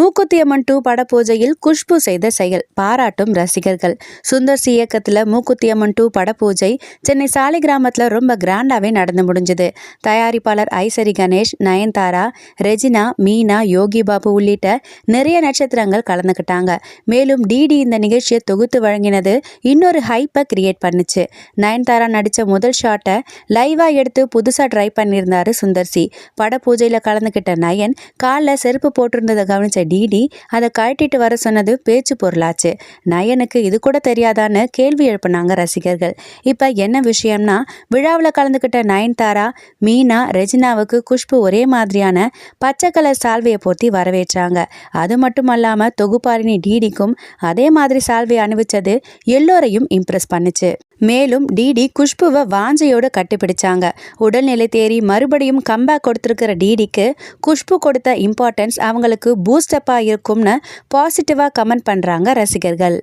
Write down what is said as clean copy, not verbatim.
மூக்குத்தி அம்மன் 2 பட பூஜையில் குஷ்பு செய்த செயல் பாராட்டும் ரசிகர்கள். சுந்தர் சி இயக்கத்தில் மூக்குத்தி அம்மன் 2 பட பூஜை சென்னை சாலிகிராமத்தில் ரொம்ப கிராண்டாவே நடந்து முடிஞ்சது. தயாரிப்பாளர் ஐசரி கணேஷ், நயன்தாரா, ரெஜினா, மீனா, யோகி பாபு உள்ளிட்ட நிறைய நட்சத்திரங்கள் கலந்துக்கிட்டாங்க. மேலும் டிடி இந்த நிகழ்ச்சியை தொகுத்து வழங்கினது இன்னொரு ஹைப்பை கிரியேட் பண்ணுச்சு. நயன்தாரா நடித்த முதல் ஷாட்டை லைவா எடுத்து புதுசா ட்ரை பண்ணியிருந்தாரு சுந்தர் சி. பட பூஜையில் கலந்துக்கிட்ட நயன் காலில் செருப்பு போட்டிருந்ததை கவனிச்ச டிடி அதை கழட்டிட்டு வர சொன்னது பேச்சு பொருளாச்சு. நயனுக்கு இது கூட தெரியாதான்னு கேள்வி எழுப்பினாங்க ரசிகர்கள். இப்ப என்ன விஷயம்னா, விழாவில் கலந்துக்கிட்ட நயன்தாரா, மீனா, ரெஜினாவுக்கு குஷ்பு ஒரே மாதிரியான பச்சை கலர் சால்வையை போத்தி வரவேற்றாங்க. அது மட்டும் அல்லாம தொகுப்பாளினி டிடிக்கும் அதே மாதிரி சால்வை அணிவிச்சது எல்லோரையும் இம்ப்ரெஸ் பண்ணுச்சு. மேலும் டிடி குஷ்புவை வாஞ்சையோடு கட்டிப்பிடிச்சாங்க. உடல்நிலை தேறி மறுபடியும் கம்பேக் கொடுத்திருக்கிற டிடிக்கு குஷ்பு கொடுத்த இம்பார்ட்டன்ஸ் அவங்களுக்கு பூஸ்டப்பா இருக்கும்னு பாசிட்டிவா கமெண்ட் பண்றாங்க ரசிகர்கள்.